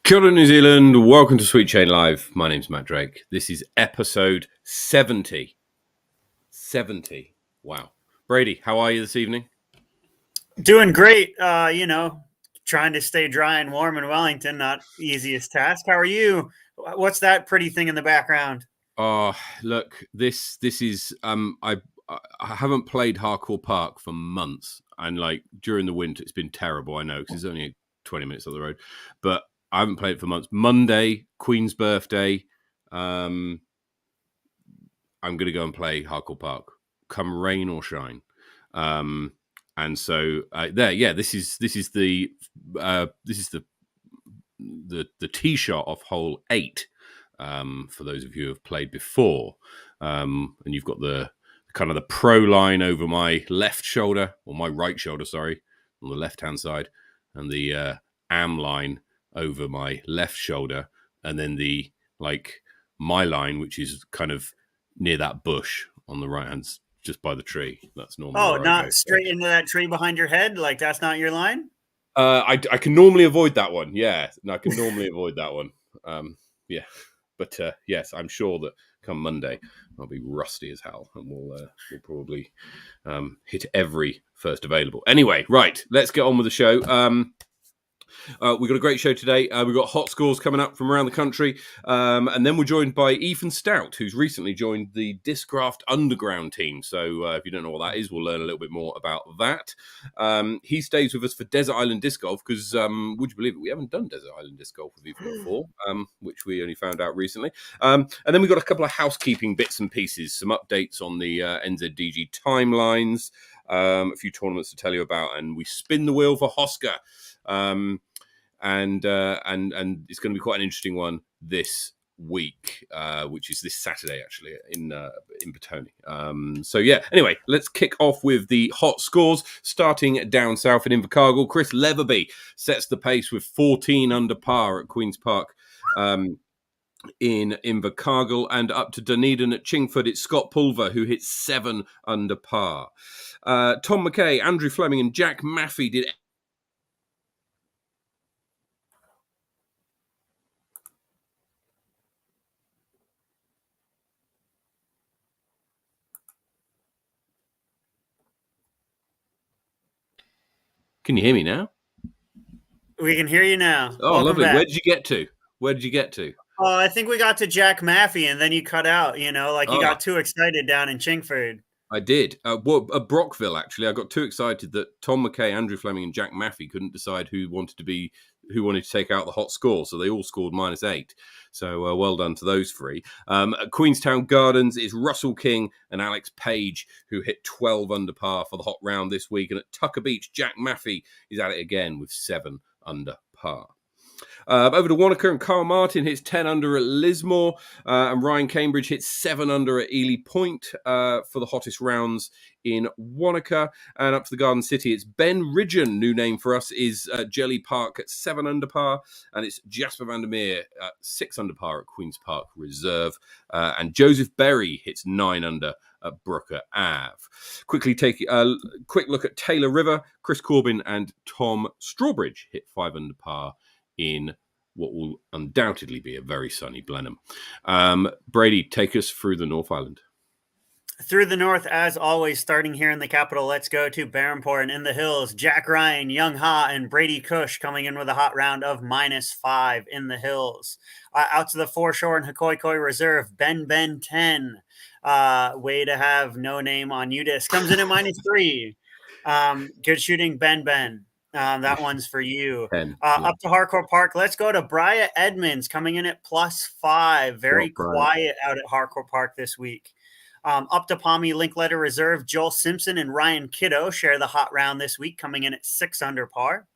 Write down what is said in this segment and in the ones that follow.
Kia ora, New Zealand. Welcome to Sweet Chain Live. My name's Matt Drake. This is episode 70. 70. Wow. Brady, how are you this evening? Doing great. Trying to stay dry and warm in Wellington. Not the easiest task. How are you? What's that pretty thing in the background? Look, this is I haven't played Hardcore Park for months, and like during the winter it's been terrible. I know because it's only 20 minutes up the road, but I haven't played it for months. Monday, Queen's birthday. I'm gonna go and play Hardcore Park, come rain or shine. And so this is the tee shot off hole 8. For those of you who have played before, and you've got the kind of the pro line over my left shoulder, or my right shoulder, sorry, on the left hand side, and the am line over my left shoulder, and then the my line, which is kind of near that bush on the right hand, just by the tree. That's normally Oh, where I not go. straight into that tree behind your head? Like that's not your line? I can normally avoid that one. Yeah, no, I can normally avoid that one. Yeah, but yes, I'm sure that come Monday I'll be rusty as hell, and we'll probably hit every first available. Anyway, right, let's get on with the show. We've got a great show today. We've got hot scores coming up from around the country. And then we're joined by Ethan Stout, who's recently joined the Discraft Underground team. So if you don't know what that is, we'll learn a little bit more about that. He stays with us for Desert Island Disc Golf because, would you believe it, we haven't done Desert Island Disc Golf with Ethan before, which we only found out recently. And then we've got a couple of housekeeping bits and pieces, some updates on the NZDG timelines, a few tournaments to tell you about, and we spin the wheel for Hosker. And it's going to be quite an interesting one this week, which is this Saturday actually in Petone. So yeah, anyway, let's kick off with the hot scores. Starting down south in Invercargill, Chris Leatherby sets the pace with 14 under par at Queen's Park. In Invercargill, and up to Dunedin at Chingford, it's Scott Pulver who hits 7 under par. Tom McKay, Andrew Fleming, and Jack Maffey did. Can you hear me now? We can hear you now. Oh, Welcome lovely. back. Where did you get to? Oh, I think we got to Jack Maffey and then you cut out, you got too excited down in Chingford. I did. At Brockville, actually, I got too excited that Tom McKay, Andrew Fleming, and Jack Maffey couldn't decide who wanted to take out the hot score. So they all scored -8. So well done to those three. At Queenstown Gardens, it's Russell King and Alex Page who hit 12 under par for the hot round this week. And at Tucker Beach, Jack Maffey is at it again with 7 under par. Over to Wanaka, and Carl Martin hits 10 under at Lismore, and Ryan Cambridge hits 7 under at Ely Point for the hottest rounds in Wanaka. And up to the Garden City, it's Ben Ridgen, new name for us, is Jelly Park at 7 under par, and it's Jasper van der Meer at 6 under par at Queen's Park Reserve, and Joseph Berry hits 9 under at Brooker Ave. Quickly take a quick look at Taylor River. Chris Corbin and Tom Strawbridge hit 5 under par in what will undoubtedly be a very sunny Blenheim. Brady, take us through the North Island. Through the north, as always, starting here in the capital, let's go to Barrenport and in the hills. Jack Ryan, Young Ha, and Brady Cush coming in with a hot round of -5 in the hills. Out to the foreshore in Hikoikoi Reserve, Ben 10. Way to have no name on UDisc. Comes in at -3. Good shooting, Ben. That one's for you. Up to Hardcore Park, let's go to Bria Edmonds coming in at +5. Very quiet out at Hardcore Park this week. Up to Palmy Linkletter Reserve, Joel Simpson and Ryan Kiddo share the hot round this week, coming in at 6 under par.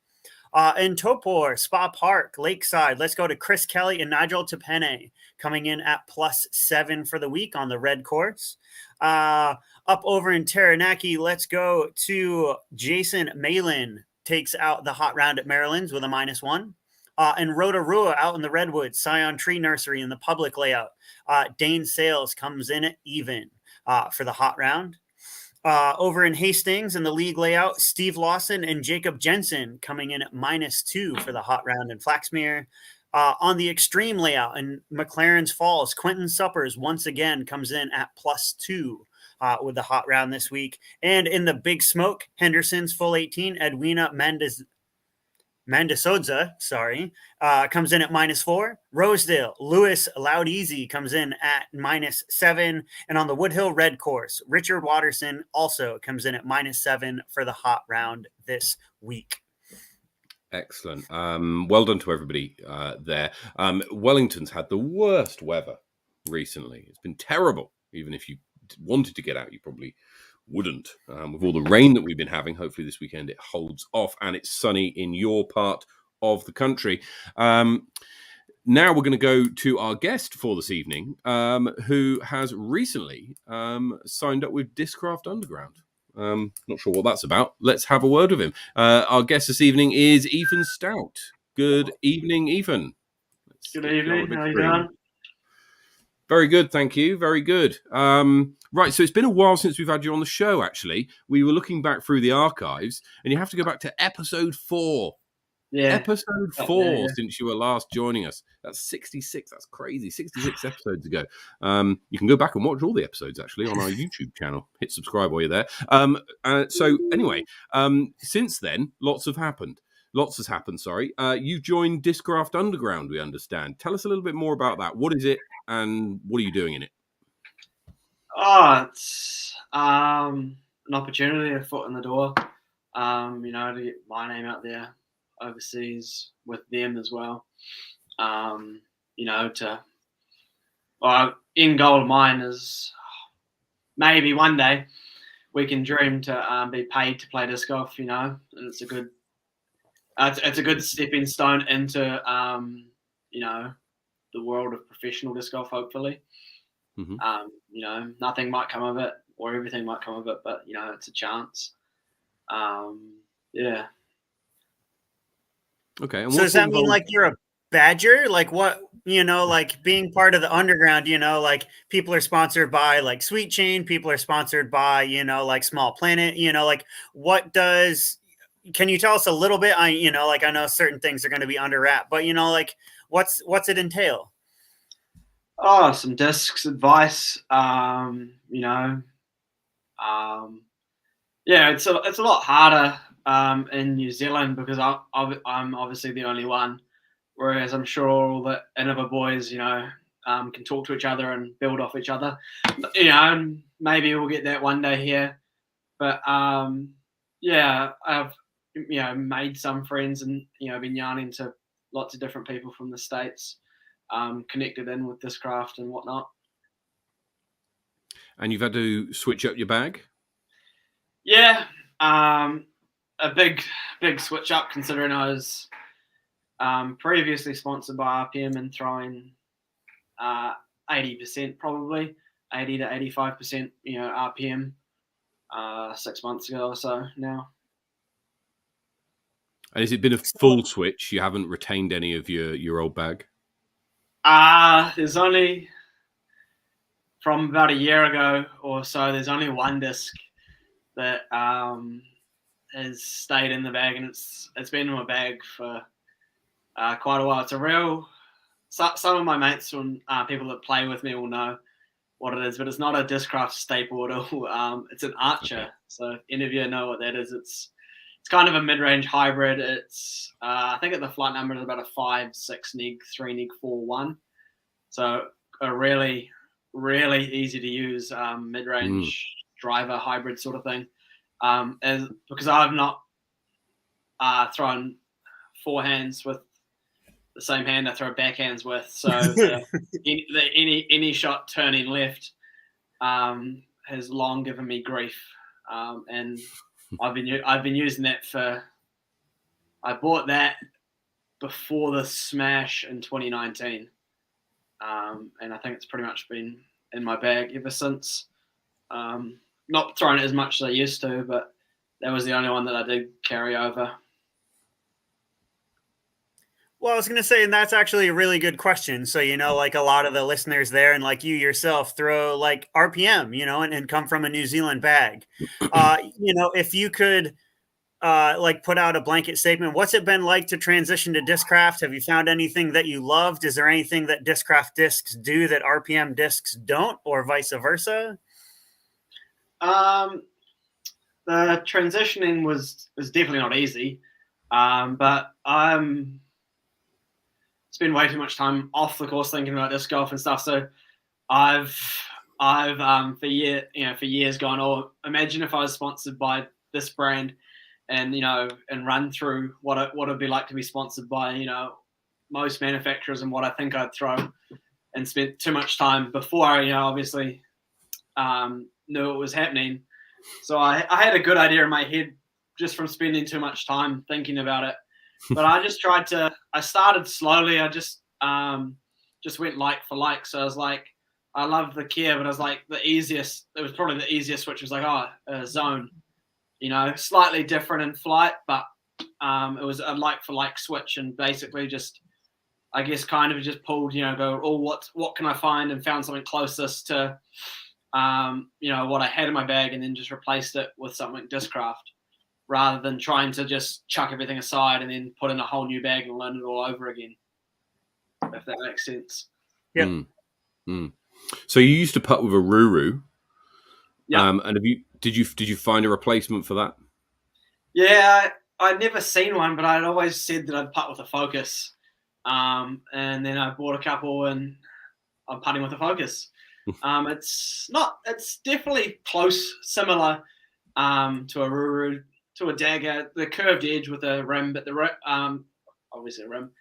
In Topor, Spa Park, Lakeside, let's go to Chris Kelly and Nigel Tepene coming in at +7 for the week on the red course. Up over in Taranaki, let's go to Jason Malin. Takes out the hot round at Maryland's with a -1. And Rotorua out in the Redwoods, Scion Tree Nursery in the public layout. Dane Sales comes in at even for the hot round. Over in Hastings in the league layout, Steve Lawson and Jacob Jensen coming in at -2 for the hot round in Flaxmere. On the extreme layout in McLaren's Falls, Quentin Suppers once again comes in at +2 with the hot round this week. And in the Big Smoke, Henderson's full 18, Edwina Mendozoza, comes in at -4. Rosedale, Lewis Loud Easy comes in at -7. And on the Woodhill Red Course, Richard Watterson also comes in at -7 for the hot round this week. Excellent. Well done to everybody there. Wellington's had the worst weather recently. It's been terrible. Even if you wanted to get out, you probably wouldn't. With all the rain that we've been having, hopefully this weekend it holds off and it's sunny in your part of the country. Now we're going to go to our guest for this evening, who has recently signed up with Discraft Underground. Not sure what that's about. Let's have a word with him. Our guest this evening is Ethan Stout. Good evening, Ethan. Good evening. How are you doing? Very good, thank you. Very good. Right, so it's been a while since we've had you on the show, actually. We were looking back through the archives, and you have to go back to episode 4. Yeah. Episode 4 since you were last joining us. That's 66. That's crazy. 66 episodes ago. You can go back and watch all the episodes, actually, on our YouTube channel. Hit subscribe while you're there. So anyway, since then, lots has happened. You joined Discraft Underground, we understand. Tell us a little bit more about that. What is it, and what are you doing in it? Oh, it's an opportunity, a foot in the door, to get my name out there overseas with them as well. End goal of mine is maybe one day we can dream to be paid to play disc golf, and it's a good stepping stone into the world of professional disc golf, hopefully. Mm-hmm. Nothing might come of it, or everything might come of it, but it's a chance. Yeah. Okay. And so does that mean like you're a badger? Like what, like being part of the underground, like people are sponsored by like Sweet Chain, people are sponsored by, like Small Planet, like can you tell us a little bit? I know certain things are going to be under wrap, but like what's it entail? Oh, some discs, advice, it's a lot harder in New Zealand because I'm obviously the only one, whereas I'm sure all the Innova boys, can talk to each other and build off each other. And maybe we'll get that one day here. But I've made some friends and been yarning to lots of different people from the States, connected in with Discraft and whatnot. And you've had to switch up your bag? Yeah, a big switch up considering I was previously sponsored by RPM and throwing 80% probably, 80 to 85%, RPM 6 months ago or so now. And has it been a full switch? You haven't retained any of your old bag? There's only, from about a year ago or so, there's only one disc that has stayed in the bag, and it's been in my bag for quite a while. It's a real, some of my mates and people that play with me will know what it is, but it's not a Discraft staple at all. It's an Archer. Okay. So if any of you know what that is, it's kind of a mid-range hybrid. It's I think the flight number is about a 5-6 nig 3 nig 4-1. So a really, really easy to use mid-range driver hybrid sort of thing. Because I've not thrown forehands with the same hand I throw backhands with. So any shot turning left has long given me grief, and I've been using that for. I bought that before the smash in 2019, and I think it's pretty much been in my bag ever since. Not throwing it as much as I used to, but that was the only one that I did carry over. Well, I was going to say, and that's actually a really good question. So, like a lot of the listeners there and like you yourself throw like RPM, and come from a New Zealand bag. If you could like put out a blanket statement. What's it been like to transition to Discraft? Have you found anything that you loved? Is there anything that Discraft discs do that RPM discs don't, or vice versa? The transitioning was definitely not easy, but spend way too much time off the course thinking about disc golf and stuff. So I've for years gone, oh, imagine if I was sponsored by this brand, and and run through what it'd be like to be sponsored by most manufacturers and what I think I'd throw, and spent too much time before I obviously knew it was happening. So I had a good idea in my head just from spending too much time thinking about it. But I just I started slowly. I just went like for like. So I was like, I love the Kia, but I was like, it was probably the easiest switch. It was like, zone, slightly different in flight, but it was a like for like switch, and basically just, I guess, kind of just pulled, what can I find, and found something closest to, what I had in my bag, and then just replaced it with something Discraft, rather than trying to just chuck everything aside and then put in a whole new bag and learn it all over again, if that makes sense. Yeah. So you used to putt with a Ruru. Yeah. And did you find a replacement for that? Yeah, I'd never seen one, but I'd always said that I'd putt with a Focus. And then I bought a couple, and I'm putting with a Focus. It's definitely similar to a Ruru, to a Dagger, the curved edge with a rim, but obviously a rim,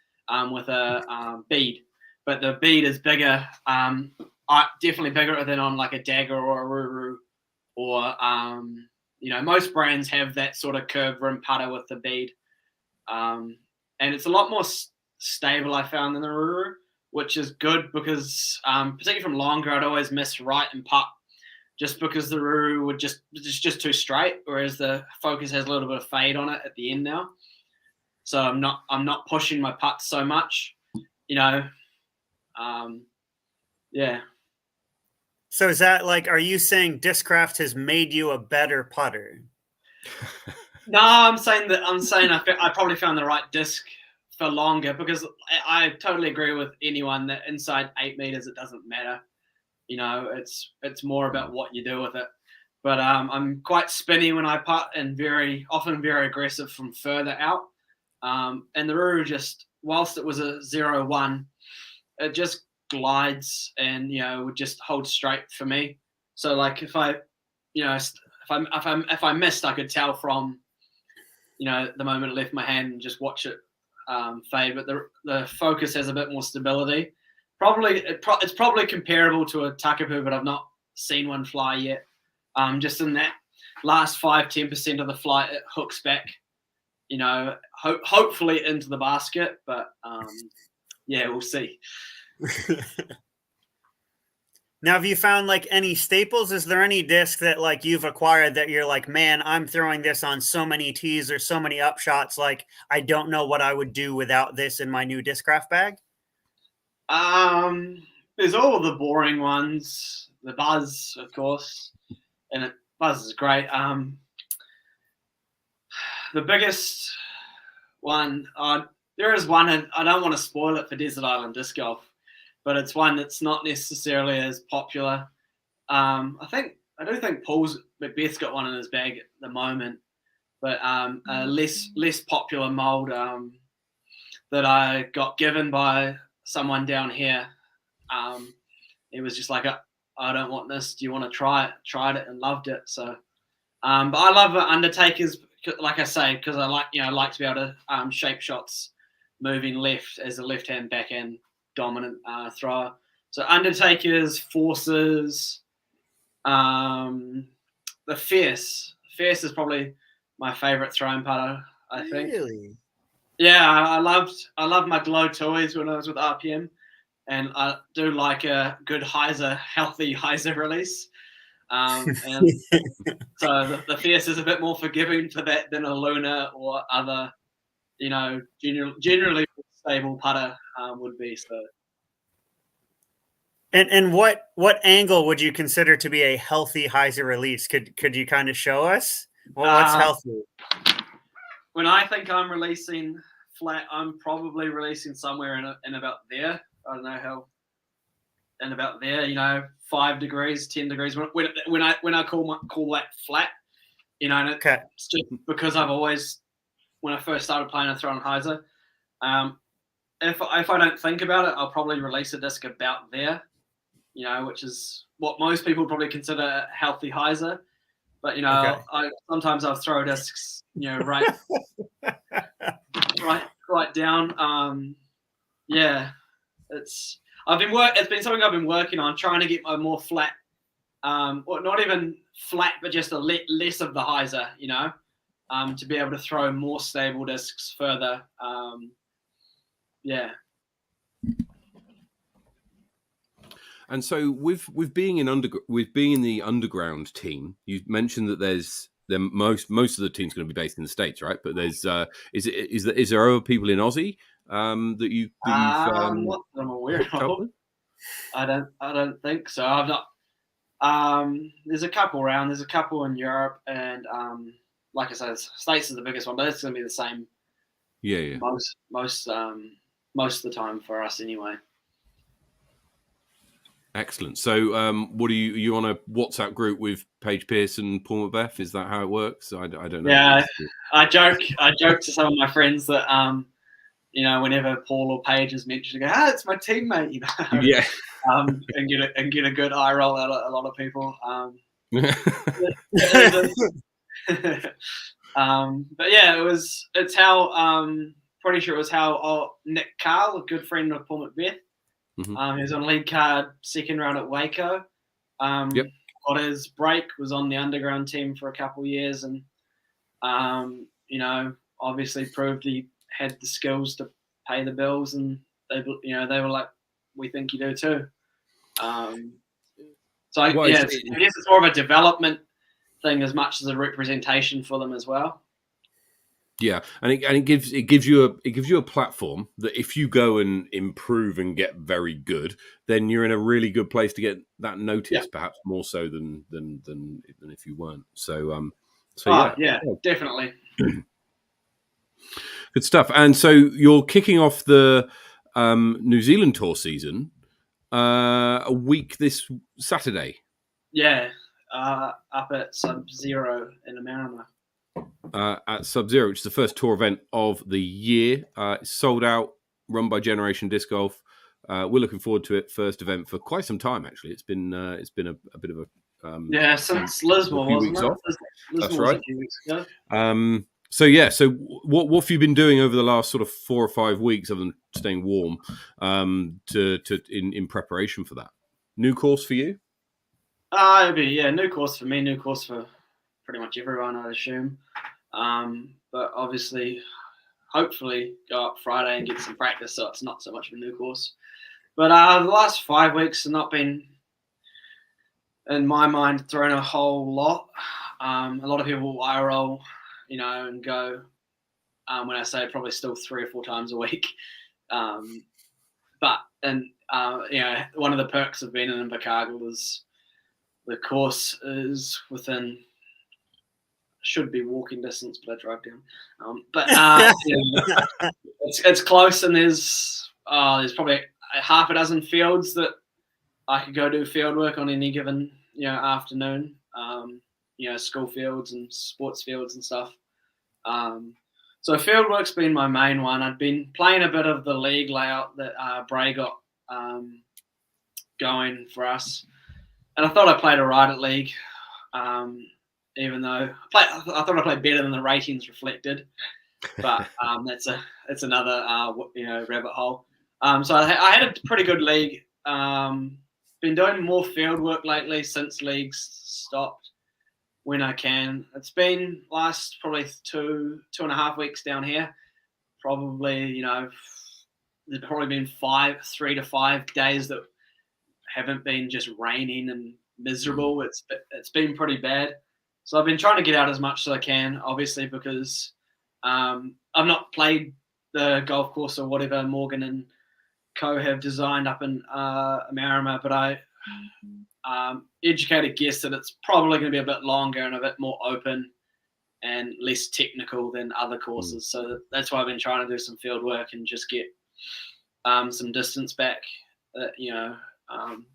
with a bead. But the bead is bigger, definitely bigger than on like a Dagger or a Ruru, or most brands have that sort of curved rim putter with the bead, and it's a lot more stable, I found, than the Ruru, which is good because particularly from longer, I'd always miss right and putt just because the Ruru it's just too straight, whereas the Focus has a little bit of fade on it at the end now. So I'm not pushing my putts so much, yeah. So is that like, are you saying Discraft has made you a better putter? No, I'm saying I probably found the right disc for longer, because I totally agree with anyone that inside 8 meters it doesn't matter. It's more about what you do with it. But I'm quite spinny when I putt, and often very aggressive from further out. And the Ruru, just whilst it was a 0-1, it just glides and would just hold straight for me. So like if I missed, I could tell from the moment it left my hand and just watch it fade. But the Focus has a bit more stability. It's probably comparable to a Takapoo, but I've not seen one fly yet. Just in that last 5-10% of the flight, it hooks back, hopefully into the basket. But yeah, we'll see. Now, have you found like any staples? Is there any disc that like you've acquired that you're like, man, I'm throwing this on so many tees or so many upshots, like I don't know what I would do without this in my new Discraft bag? There's all the boring ones. The Buzz, of course, and Buzz is great. The biggest one, there is one, and I don't want to spoil it for Desert Island Disc Golf, but it's one that's not necessarily as popular. I do think Paul's Macbeth's got one in his bag at the moment, but a less popular mold that I got given by someone down here. It was just like, I don't want this. Do you want to try it? Tried it and loved it. So, but I love Undertakers, like I say, because I like to be able to shape shots moving left as a left-hand backhand dominant thrower. So Undertakers, Forces, the Fierce. Fierce is probably my favorite throwing putter, I think. Really? Yeah, I loved my glow toys when I was with RPM, and I do like a good healthy Heiser release. And so the Fierce is a bit more forgiving for that than a Luna or other, generally stable putter would be. So. And what angle would you consider to be a healthy Heiser release? Could you kind of show us? Well, what's healthy? when I think I'm releasing flat, I'm probably releasing somewhere in about there. I don't know how. In about there, 5 degrees, 10 degrees. When I call that flat, and it's just because I've always, when I first started playing, I throw on Heiser. If I don't think about it, I'll probably release a disc about there, which is what most people probably consider a healthy Heiser. But sometimes I'll throw discs, right down. It's been something I've been working on, trying to get a more flat, or not even flat, but just a less of the Heiser, to be able to throw more stable discs further. And so with being in the underground team, you mentioned that most of the team's going to be based in the States, right? But there's is there other people in Aussie that you've not that I'm aware of. I don't think so. I've not. There's a couple around. There's a couple in Europe, and like I said, States is the biggest one, but it's going to be the same. Yeah. Most of the time for us anyway. Excellent. So, what are you on a WhatsApp group with Paige Pierce and Paul Macbeth? Is that how it works? I don't know. Yeah, I joke to some of my friends that whenever Paul or Paige is mentioned, I go, it's my teammate, Yeah. And get a good eye roll out of a lot of people. But yeah, it's how pretty sure it was how Nick Carl, a good friend of Paul Macbeth. Mm-hmm. He was on lead card second round at Waco. Got his break, was on the underground team for a couple of years, and obviously proved he had the skills to pay the bills, and they were like, we think you do too. I guess it's more of a development thing as much as a representation for them as well. Yeah, and it gives you a platform that if you go and improve and get very good, then you're in a really good place to get that notice, perhaps more so than if you weren't. So definitely. Good stuff. And so you're kicking off the New Zealand tour season a week this Saturday. Yeah, up at Sub-Zero in America. At Sub-Zero, which is the first tour event of the year. It's sold out, run by Generation Disc Golf. We're looking forward to it. First event for quite some time, actually. It's been a bit of a since Lismore, wasn't it? That's right. A few weeks ago. So what have you been doing over the last sort of 4 or 5 weeks, other than staying warm, in preparation for that? New course for you? It'd be new course for me, new course for pretty much everyone, I assume. But obviously, hopefully, go up Friday and get some practice, so it's not so much of a new course. But the last 5 weeks have not been, in my mind, thrown a whole lot. A lot of people will eye roll, and go, when I say probably still 3 or 4 times a week. One of the perks of being in Invercargill is the course is within, should be walking distance, but I drive down. It's close, and there's probably half a dozen fields that I could go do field work on any given afternoon. School fields and sports fields and stuff. So field work's been my main one. I'd been playing a bit of the league layout that Bray got going for us, and I thought I played alright at league. Even though I thought I played better than the ratings reflected, but that's another rabbit hole. So I had a pretty good league. Been doing more field work lately since leagues stopped when I can. It's been last probably 2.5 weeks down here. Probably there's probably been 3 to 5 days that haven't been just raining and miserable. It's been pretty bad. So I've been trying to get out as much as I can, obviously, because I've not played the golf course or whatever Morgan and co have designed up in Marama, but I educated guess that it's probably going to be a bit longer and a bit more open and less technical than other courses. So that's why I've been trying to do some field work and just get some distance back that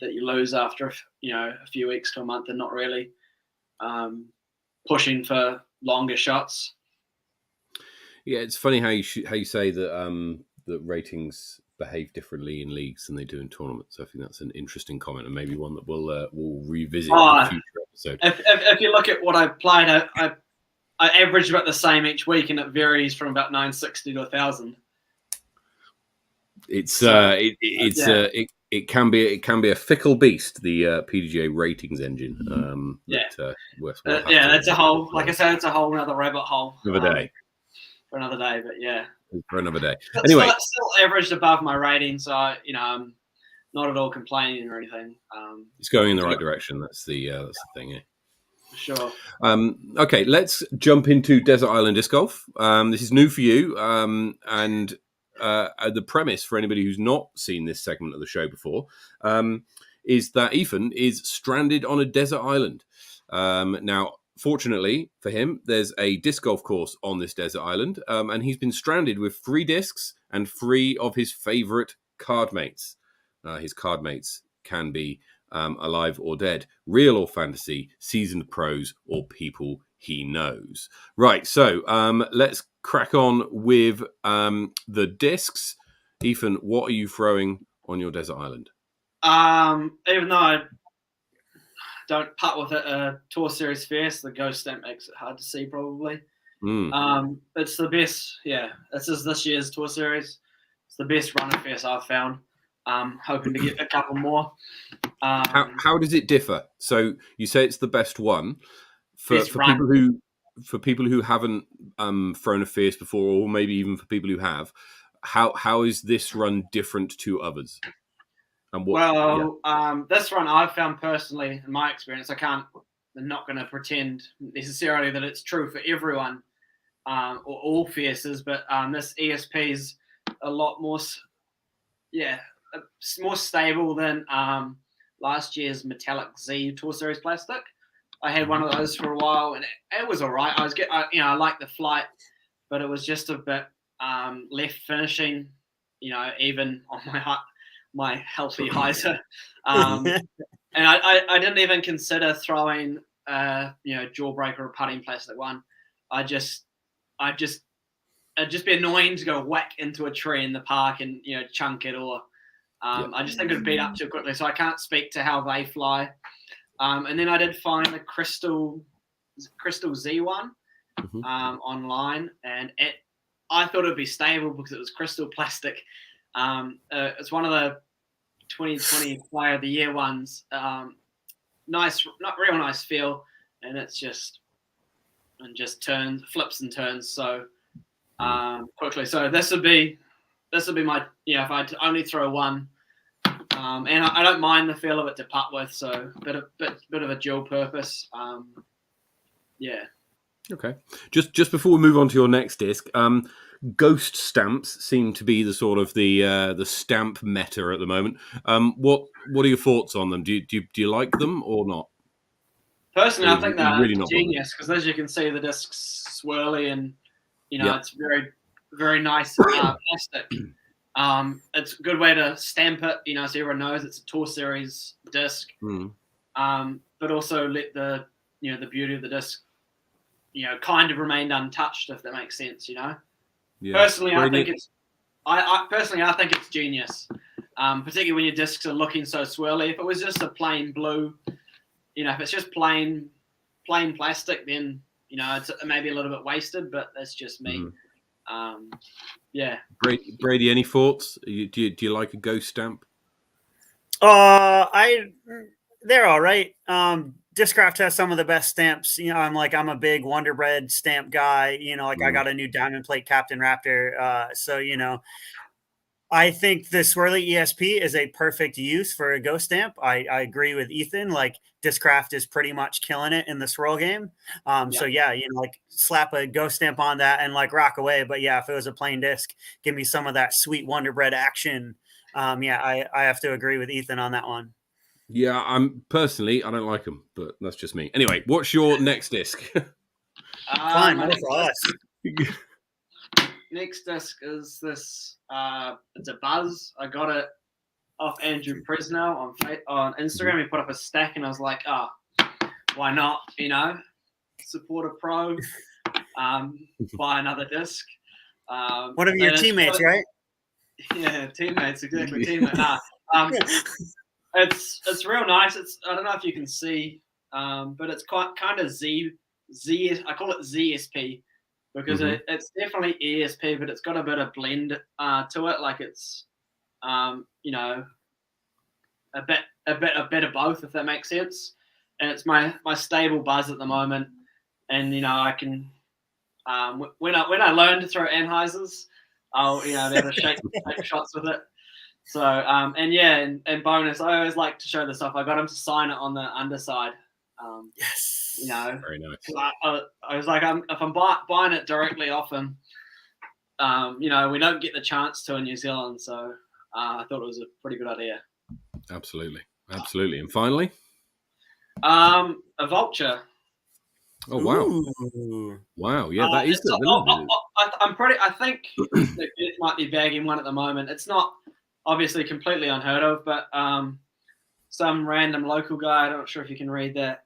that you lose after a few weeks to a month, and not really pushing for longer shots. Yeah, it's funny how you say that that ratings behave differently in leagues than they do in tournaments. I think that's an interesting comment, and maybe one that we'll revisit in a future episode. If you look at what I played, I average about the same each week, and it varies from about 960 to 1,000. It can be a fickle beast, the PDGA ratings engine. That's a whole, like I said, it's a whole other rabbit hole. Another day. For another day, but yeah. For another day. But anyway, still averaged above my rating, so I'm not at all complaining or anything. It's going in the right direction. That's the thing. Yeah. Sure. Okay, let's jump into Desert Island Disc Golf. This is new for you, and the premise for anybody who's not seen this segment of the show before is that Ethan is stranded on a desert island. Now, fortunately for him, there's a disc golf course on this desert island, and he's been stranded with 3 discs and 3 of his favourite card mates. His card mates can be alive or dead, real or fantasy, seasoned pros, or people he knows. Right, so let's crack on with the discs. Ethan, what are you throwing on your desert island? Even though I don't putt with a Tour Series face, the ghost stamp makes it hard to see probably. It's the best. Yeah, this is this year's Tour Series. It's the best runner face I've found. Hoping to get a couple more. How does it differ? So you say it's the best one for people who haven't thrown a fierce before, or maybe even for people who have. How is this run different to others? And this run I've found personally, in my experience, I'm not going to pretend necessarily that it's true for everyone or all fierces, but this ESP is a lot more, more stable than last year's Metallic Z Tour Series plastic. I had one of those for a while, and it was all right. I liked the flight, but it was just a bit left finishing, even on my healthy Heiser. And I didn't even consider throwing jawbreaker or putting plastic one. It'd just be annoying to go whack into a tree in the park and chunk it, or I just think it'd beat up too quickly. So I can't speak to how they fly. And then I did find the Crystal Z one online, and I thought it'd be stable because it was crystal plastic. It's one of the 2020 Player of the Year ones. Nice, not real nice feel, and it's just flips and turns so quickly. So this would be my if I only throw one, and I don't mind the feel of it to putt with. So bit of a dual purpose. Okay. Just before we move on to your next disc, ghost stamps seem to be the sort of the stamp meta at the moment. What are your thoughts on them? Do you like them or not? Personally, I think they're really genius because, as you can see, the disc's swirly and it's very, very nice plastic. It's a good way to stamp it, so everyone knows it's a Tour Series disc. But also let the the beauty of the disc kind of remained untouched, if that makes sense. Yeah. Personally, I think it's genius. Particularly when your discs are looking so swirly. If it was just a plain blue, if it's just plain plastic, then it's maybe a little bit wasted. But that's just me. Brady, any thoughts? Do you like a ghost stamp? They're all right. Discraft has some of the best stamps. I'm a big Wonder Bread stamp guy. I got a new Diamond Plate Captain Raptor. So I think the swirly ESP is a perfect use for a ghost stamp. I agree with Ethan. Discraft is pretty much killing it in the swirl game. So slap a ghost stamp on that and rock away. But if it was a plain disc, give me some of that sweet Wonder Bread action. I have to agree with Ethan on that one. Yeah, I don't like them, but that's just me. Anyway, what's your next disc? Fine, more for us. Next disc is this. It's a Buzz. I got it off Andrew Presnell on Instagram. He put up a stack, and I was like, why not? Support a pro. Buy another disc. One of your teammates, right? Yeah, teammates, exactly. Teammate. It's real nice. I don't know if you can see, but it's quite kind of Z. I call it ZSP because it's definitely ESP, but it's got a bit of blend to it. Like it's, a bit of both, if that makes sense. And it's my stable Buzz at the moment, and I can when I learn to throw Heisers, I'll be able to shake shots with it. So and bonus, I always like to show the stuff. I got him to sign it on the underside. Yes. Very nice. I was like, if I'm buying it directly off him, we don't get the chance to in New Zealand, so I thought it was a pretty good idea. Absolutely. And finally, a vulture. Oh wow! Ooh. Wow, yeah, that is. I think it might be bagging one at the moment. It's not obviously completely unheard of, but some random local guy. I'm not sure if you can read that.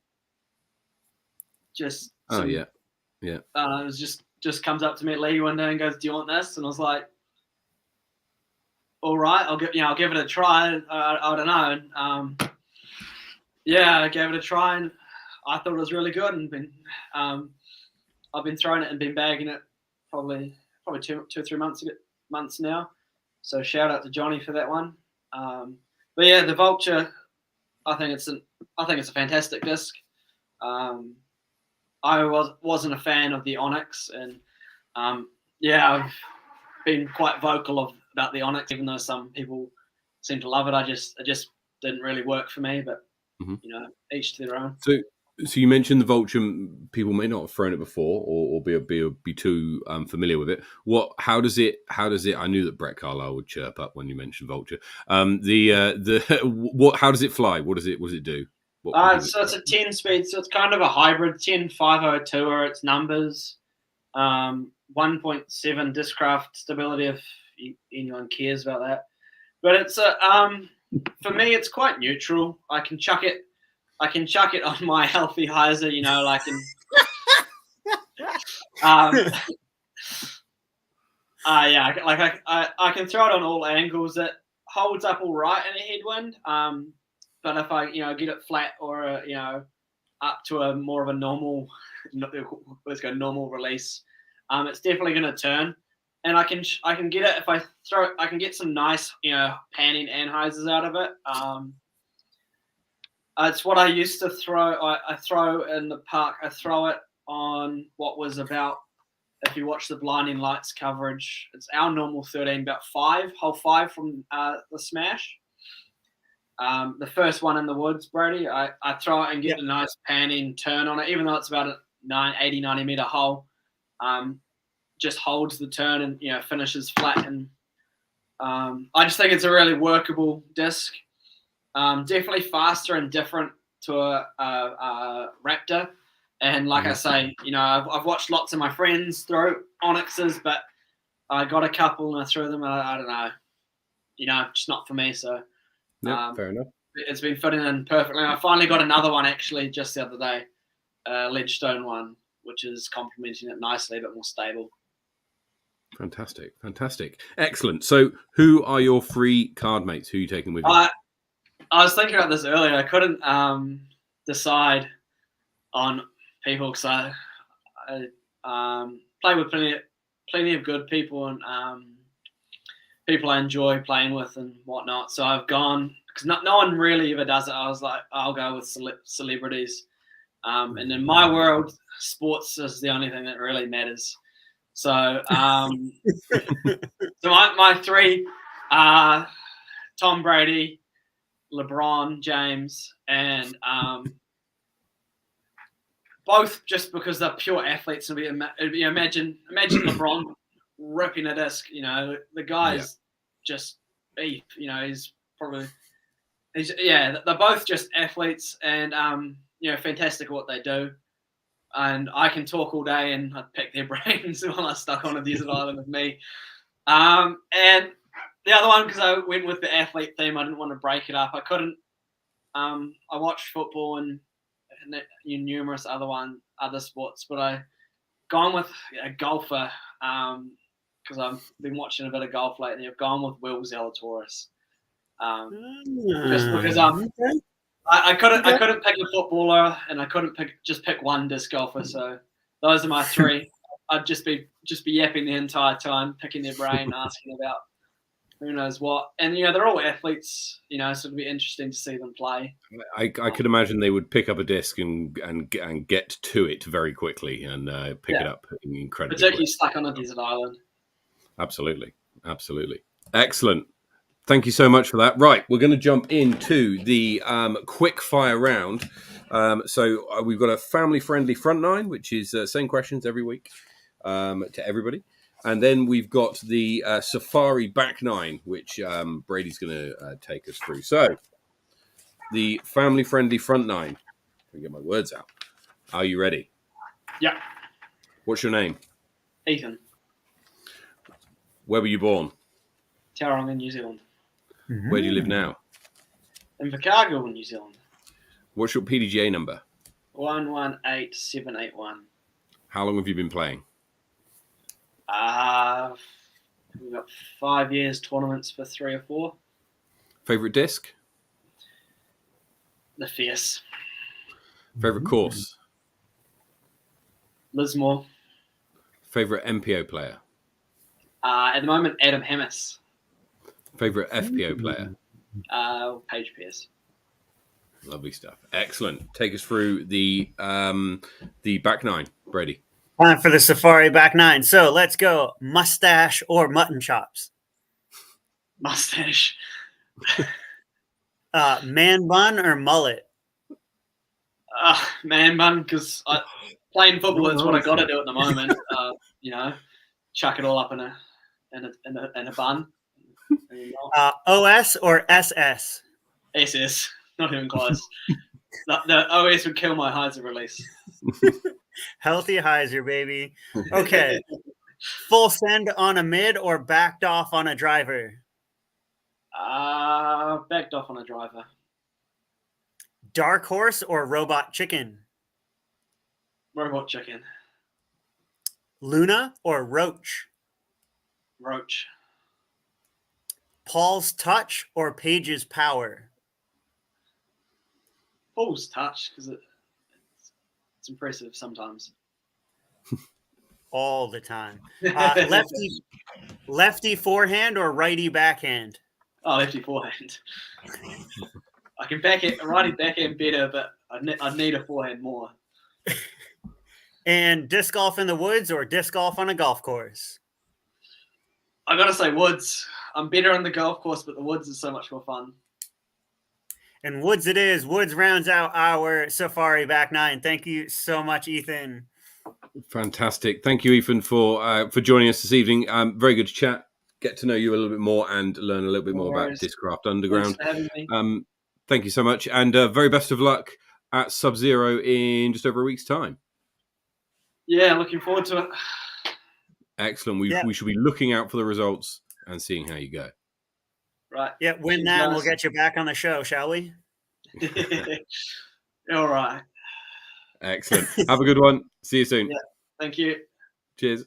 It was just comes up to me at Lee one day and goes, "Do you want this?" And I was like, "All right, I'll give it a try." I don't know. And, I gave it a try, and I thought it was really good. And I've been throwing it and been bagging it probably 2 or 3 months now. So shout out to Johnny for that one. But yeah, the vulture, I think it's a fantastic disc. I wasn't a fan of the Onyx, and I've been quite vocal about the Onyx, even though some people seem to love it. It just didn't really work for me, but each to their own. So you mentioned the vulture. People may not have thrown it before, or be too familiar with it. How does it? I knew that Brett Carlisle would chirp up when you mentioned vulture. How does it fly? What does it do? So it's a 10 speed. So it's kind of a hybrid 10-502 are its numbers. 1.7 Discraft stability, if anyone cares about that. But it's for me, it's quite neutral. I can chuck it on my healthy Heiser, I can throw it on all angles. It holds up all right in a headwind. But if I, get it flat or up to a more of a normal, let's go normal release, it's definitely going to turn. And I can get it if I throw. I can get some nice, panning Anheisers out of it. It's what I used to throw. I throw in the park. I throw it on what was about, if you watch the Blinding Lights coverage, it's our normal 13, about hole 5 from the smash. The first one in the woods, Brady, I throw it and get a nice panning turn on it, even though it's about a 80, 90 meter hole. Just holds the turn and finishes flat. And I just think it's a really workable disc. Definitely faster and different to a Raptor. And like I say, I've watched lots of my friends throw Onyxes, but I got a couple and I threw them. I don't know, just not for me. So fair enough. It's been fitting in perfectly. I finally got another one actually just the other day, Ledgestone one, which is complementing it nicely, but more stable. Fantastic. Excellent. So who are your 3 card mates? Who are you taking with you? I was thinking about this earlier. I couldn't decide on people because I play with plenty of good people and people I enjoy playing with and whatnot. So I've gone because no one really ever does it. I was like, I'll go with celebrities. And in my world, sports is the only thing that really matters. So, so my 3 are Tom Brady, LeBron James, and both just because they're pure athletes. Imagine LeBron ripping a disc. The guy's just beef. They're both just athletes and fantastic at what they do. and I can talk all day, and I'd pick their brains while I stuck on a desert island with me. And the other one, because I went with the athlete theme, I didn't want to break it up. I couldn't. I watched football and numerous other sports, but I gone with a golfer because I've been watching a bit of golf lately. I've gone with Will Zalatoris. Just because I couldn't pick a footballer, and I couldn't pick one disc golfer. So those are my three. I'd just be yapping the entire time, picking their brain, asking about who knows what. And they're all athletes, so it'd be interesting to see them play. I could imagine they would pick up a disc and get to it very quickly and pick it up incredibly. Particularly stuck on a desert island. Absolutely. Excellent. Thank you so much for that. Right, we're going to jump into the quick fire round. So we've got a family-friendly front nine, which is same questions every week to everybody. And then we've got the Safari back nine, which Brady's going to take us through. So the family-friendly front nine. Let me get my words out. Are you ready? Yeah. What's your name? Ethan. Where were you born? Tauranga, New Zealand. Mm-hmm. Where do you live now? In Chicago, New Zealand. What's your PDGA number? 118781. How long have you been playing? We've got 5 years, tournaments for 3 or 4. Favorite disc? The Fierce. Favorite course? Lismore. Favorite MPO player? At the moment, Adam Hammis. Favorite FPO player? Paige Pierce. Lovely stuff. Excellent. Take us through the back nine, Brady. Time for the Safari back nine. So let's go. Mustache or mutton chops? Mustache. Man bun or mullet? Man bun, because playing football is what I got to do at the moment. Chuck it all up in a bun. OS or SS? SS, not even close. the OS would kill my Heiser release. Healthy Heiser, baby. Okay. Full send on a mid or backed off on a driver? Backed off on a driver. Dark horse or robot chicken? Robot chicken. Luna or roach? Roach. Paul's touch or Paige's power? Paul's touch, because it's impressive sometimes. All the time. Lefty forehand or righty backhand? Oh, lefty forehand. I can righty backhand better, but I'd need a forehand more. And disc golf in the woods or disc golf on a golf course? I gotta say woods. I'm better on the golf course, but the woods is so much more fun. And woods it is. Woods rounds out our Safari back nine. Thank you so much, Ethan. Fantastic. Thank you, Ethan, for joining us this evening. Very good to chat, get to know you a little bit more and learn a little bit more about Discraft Underground. Thanks for having me. Thank you so much. And very best of luck at Sub-Zero in just over a week's time. Yeah, looking forward to it. Excellent. We should be looking out for the results and seeing how you go. Right. Yeah, win that and we'll get you back on the show, shall we? All right. Excellent. Have a good one. See you soon. Yeah, thank you. Cheers.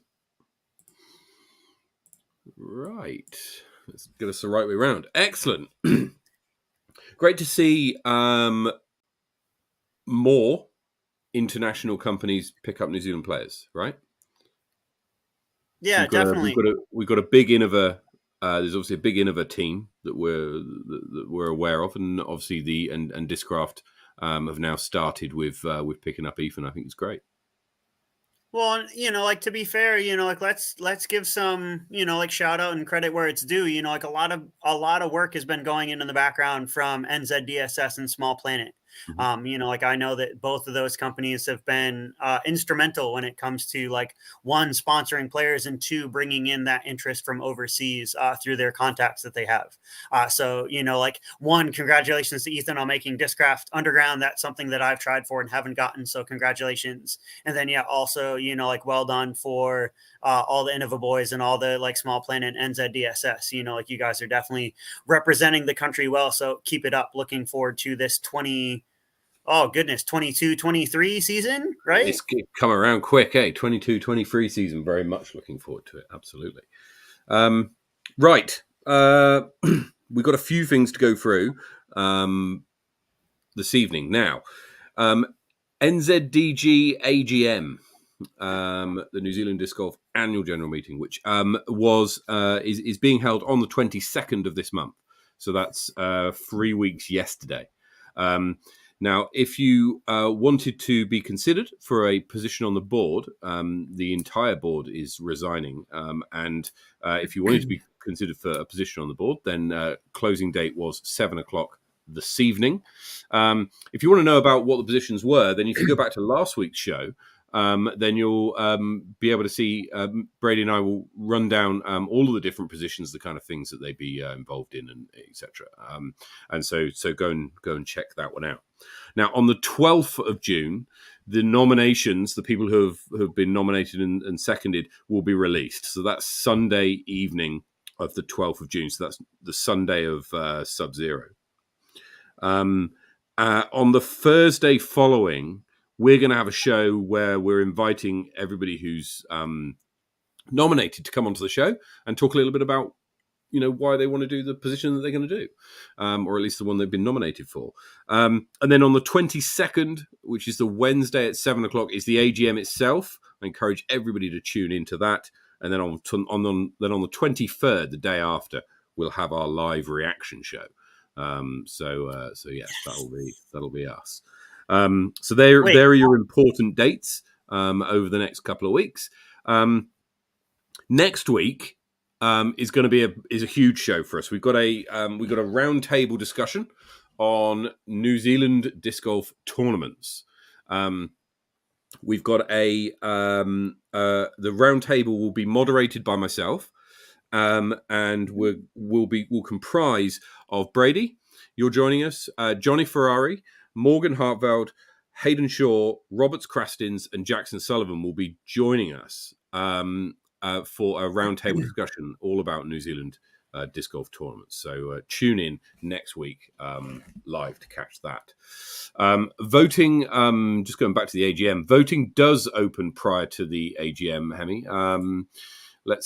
Right. Let's get us the right way around. Excellent. Great to see more international companies pick up New Zealand players, right? Yeah, definitely. We've got a big Innova. There's obviously a big Innova team that we're aware of, and obviously and Discraft have now started with picking up Ethan. I think it's great. Well, to be fair, let's give some, shout out and credit where it's due. A lot of work has been going into the background from NZDSS and Small Planet. Like I know that both of those companies have been instrumental when it comes to like one, sponsoring players, and two, bringing in that interest from overseas through their contacts that they have. So, like one, congratulations to Ethan on making Discraft Underground. That's something that I've tried for and haven't gotten. So congratulations. And then, also, like well done for all the Innova boys and all the like Small Planet NZDSS. Like you guys are definitely representing the country well. So keep it up. Looking forward to this 22-23 season, right? It's come around quick, 22-23 season. Very much looking forward to it. Absolutely. Right. We've got a few things to go through this evening. Now, NZDG AGM, the New Zealand Disc Golf Annual General Meeting, which is being held on the 22nd of this month. So that's 3 weeks yesterday. Now, if you wanted to be considered for a position on the board, the entire board is resigning. And if you wanted to be considered for a position on the board, then closing date was 7:00 this evening. If you want to know about what the positions were, then if you go back to last week's show, then you'll be able to see Brady and I will run down all of the different positions, the kind of things that they'd be involved in, and etc. And so go and check that one out. Now, on the 12th of June, the nominations, the people who have been nominated and seconded, will be released. So that's Sunday evening of the 12th of June. So that's the Sunday of Sub-Zero. On the Thursday following, we're going to have a show where we're inviting everybody who's nominated to come onto the show and talk a little bit about, why they want to do the position that they're going to do, or at least the one they've been nominated for. And then on the 22nd, which is the Wednesday at 7:00, is the AGM itself. I encourage everybody to tune into that. And then on the 23rd, the day after, we'll have our live reaction show. So yes, that'll be us. So there are your important dates over the next couple of weeks. Next week is going to be a huge show for us. We've got a roundtable discussion on New Zealand disc golf tournaments. We've got the roundtable will be moderated by myself, and will comprise of Brady. You're joining us, Johnny Ferrari, Morgan Hartveld, Hayden Shaw, Roberts Crastins, and Jackson Sullivan will be joining us for a roundtable discussion all about New Zealand disc golf tournaments. So tune in next week live to catch that. Voting, just going back to the AGM, voting does open prior to the AGM, Hemi. Let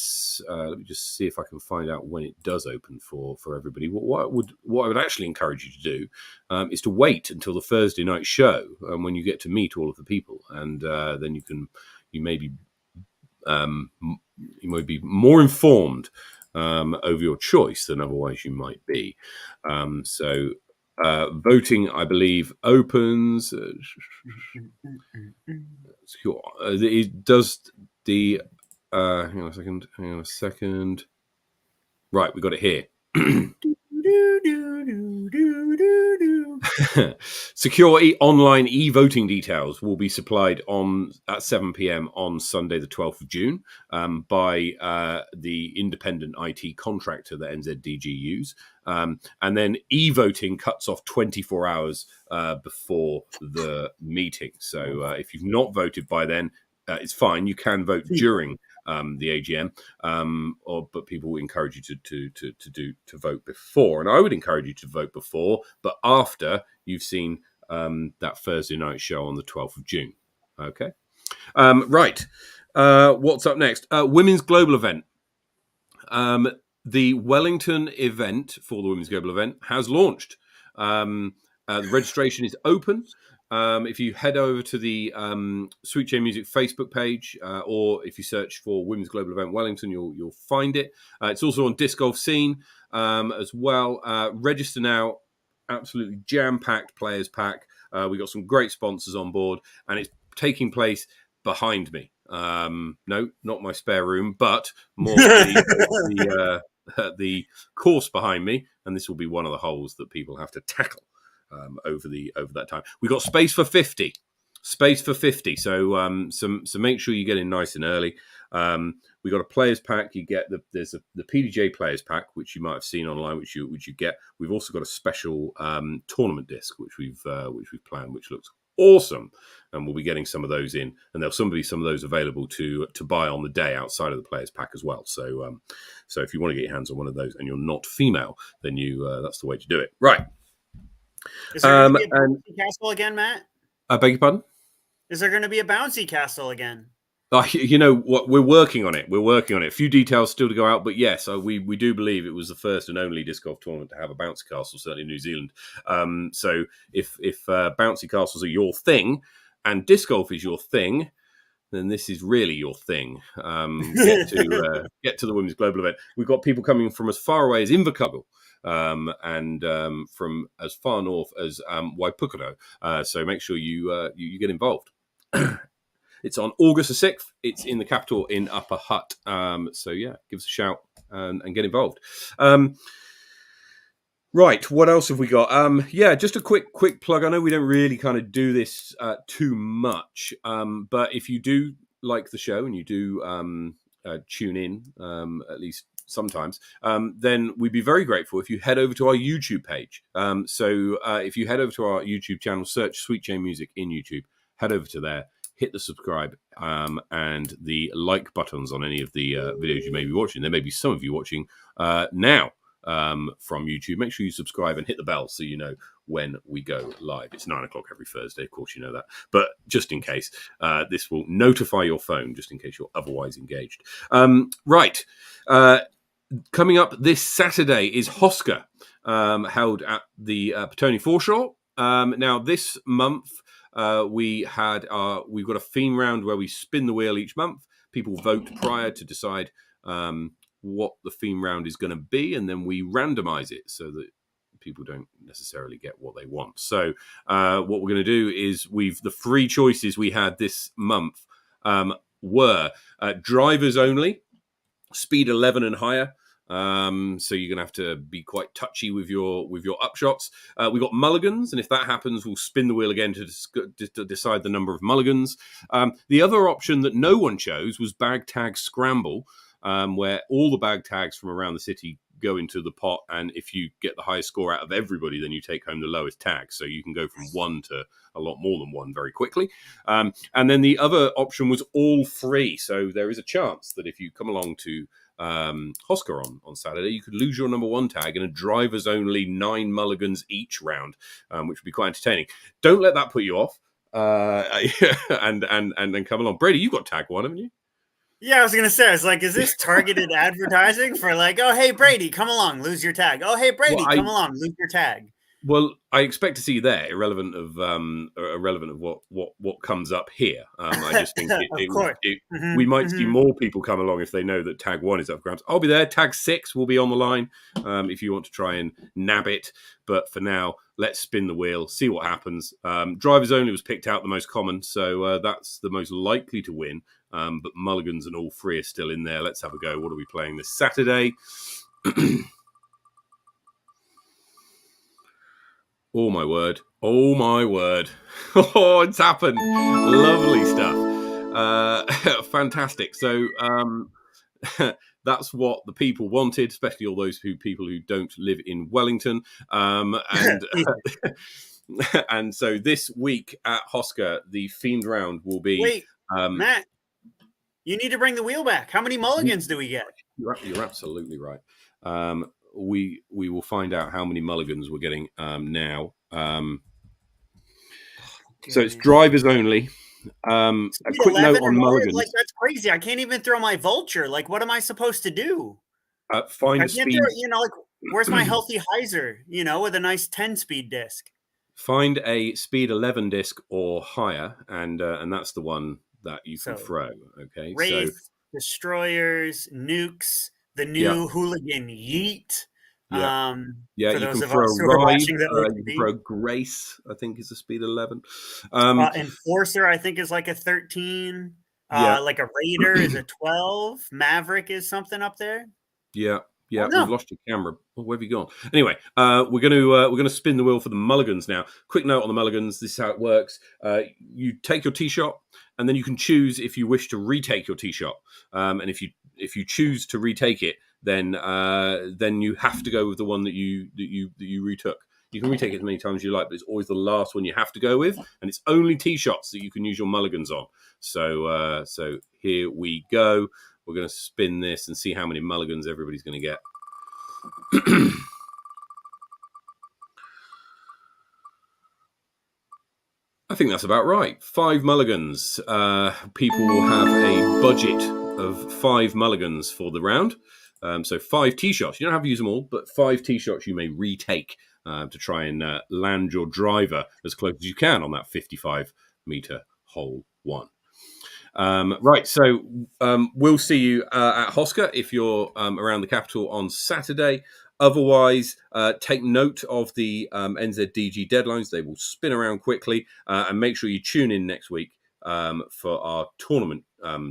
me just see if I can find out when it does open for everybody. What I would actually encourage you to do is to wait until the Thursday night show when you get to meet all of the people, and then you may be more informed over your choice than otherwise you might be. So voting, I believe, opens. It does the. Hang on a second. Right, we got it here. Secure online e-voting details will be supplied at 7 p.m. on Sunday, the 12th of June, by the independent IT contractor that NZDG use. And then e-voting cuts off 24 hours before the meeting. So if you've not voted by then, it's fine. You can vote during the AGM, but people will encourage you to vote before, and I would encourage you to vote before, but after you've seen that Thursday night show on the 12th of June. Okay, right. What's up next? Women's Global Event. The Wellington event for the Women's Global Event has launched. The registration is open. If you head over to the Sweet Chain Music Facebook page, or if you search for Women's Global Event Wellington, you'll find it. It's also on Disc Golf Scene as well. Register now. Absolutely jam-packed players pack. We got some great sponsors on board, and it's taking place behind me. No, not my spare room, but more the course behind me, and this will be one of the holes that people have to tackle. over that time. We got space for 50. So so make sure you get in nice and early. We got a players pack. You get the PDJ players pack, which you might have seen online, which you get. We've also got a special tournament disc, which we've planned, which looks awesome, and we'll be getting some of those in, and there'll be some of those available to buy on the day outside of the players pack as well. So so if you want to get your hands on one of those and you're not female, then that's the way to do it. Right. Is there going to be a bouncy castle again, Matt? I beg your pardon? Is there going to be a bouncy castle again? You know what? We're working on it. A few details still to go out, but yes, we do believe it was the first and only disc golf tournament to have a bouncy castle, certainly in New Zealand. So if bouncy castles are your thing, and disc golf is your thing, then this is really your thing. Get to the Women's Global event. We've got people coming from as far away as Invercargill. And from as far north as Waipukaro. So make sure you get involved. It's on August the 6th. It's in the capital in Upper Hutt. So yeah, give us a shout and get involved. Right, what else have we got? Yeah, just a quick plug. I know we don't really kind of do this too much, but if you do like the show and you do tune in, at least sometimes, then we'd be very grateful if you head over to our YouTube page. So if you head over to our YouTube channel, search Sweet Jane Music in YouTube, head over to there, hit the subscribe and the like buttons on any of the videos you may be watching. There may be some of you watching now from YouTube. Make sure you subscribe and hit the bell so you know when we go live. It's 9 o'clock every Thursday, of course you know that, but just in case, this will notify your phone just in case you're otherwise engaged. Right. Coming up this Saturday is Hosker, held at the Petone Foreshore. Now this month we've got a theme round where we spin the wheel each month. People vote prior to decide what the theme round is going to be, and then we randomize it so that people don't necessarily get what they want. So what we're going to do is the three choices we had this month were drivers only, speed 11 and higher. So you're gonna have to be quite touchy with your upshots. We've got mulligans, and if that happens, we'll spin the wheel again to decide the number of mulligans. The other option that no one chose was bag tag scramble, where all the bag tags from around the city go into the pot, and if you get the highest score out of everybody, then you take home the lowest tag. So you can go from one to a lot more than one very quickly. And then the other option was all free. So there is a chance that if you come along to Hosker on Saturday, you could lose your number one tag in a drivers only 9 mulligans each round, which would be quite entertaining. Don't let that put you off, and then come along. Brady, you got tag one, haven't you? Yeah, I was gonna say, I was like, is this targeted advertising for like, oh hey Brady, come along, lose your tag. Oh hey Brady, come along, lose your tag. Well, I expect to see there, irrelevant of what comes up here. I just think we might see more people come along if they know that tag 1 is up for grabs. I'll be there. Tag 6 will be on the line if you want to try and nab it. But for now, let's spin the wheel, see what happens. Drivers only was picked out the most common, so that's the most likely to win. But mulligans and all three are still in there. Let's have a go. What are we playing this Saturday? Oh, my word. Oh, my word. Oh, it's happened. Lovely stuff. Fantastic. So that's what the people wanted, especially all those people who don't live in Wellington. And so this week at Hosker, the themed round will be... Wait, Matt, you need to bring the wheel back. How many mulligans do we get? You're absolutely right. We will find out how many mulligans we're getting now. So it's drivers only. A quick note on mulligans. Like, that's crazy. I can't even throw my vulture. Like, what am I supposed to do? Find speed. Like, where's my healthy Heiser? With a nice 10-speed disc. Find a speed 11 disc or higher, and that's the one that you can throw. Okay. Wraith, Destroyers, Nukes, the new Hooligan Yeet. Yeah, for you those can of throw us who are watching you can throw Grace, I think is a speed 11. Enforcer, I think, is like a 13. Like a Raider is a 12. Maverick is something up there. Yeah. Yeah, Oh, no. we've lost your camera. Oh, where have you gone? Anyway, we're gonna spin the wheel for the mulligans now. Quick note on the mulligans. This is how it works. You take your tee shot, and then you can choose if you wish to retake your tee shot. And if you choose to retake it, then you have to go with the one that you retook. You can retake it as many times as you like, but it's always the last one you have to go with, and it's only tee shots that you can use your mulligans on. So here we go. We're going to spin this and see how many mulligans everybody's going to get. I think that's about right. 5 mulligans. People will have a budget of 5 mulligans for the round. So 5 tee shots. You don't have to use them all, but 5 tee shots you may retake to try and land your driver as close as you can on that 55-meter hole 1. Right, so we'll see you at Hosker if you're around the capital on Saturday. Otherwise, take note of the NZDG deadlines. They will spin around quickly, and make sure you tune in next week for our tournament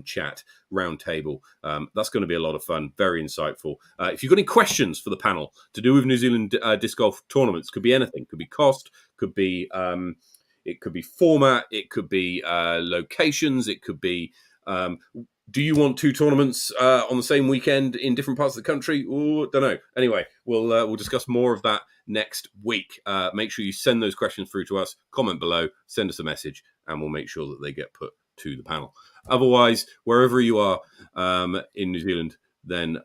chat roundtable. That's going to be a lot of fun, very insightful. If you've got any questions for the panel to do with New Zealand disc golf tournaments, could be anything, could be cost, could be it could be format, it could be locations, it could be do you want 2 tournaments on the same weekend in different parts of the country? Ooh, don't know. Anyway, we'll discuss more of that next week. Make sure you send those questions through to us, comment below, send us a message, and we'll make sure that they get put to the panel. Otherwise, wherever you are in New Zealand, then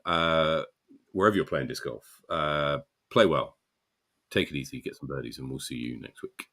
wherever you're playing disc golf, play well, take it easy, get some birdies, and we'll see you next week.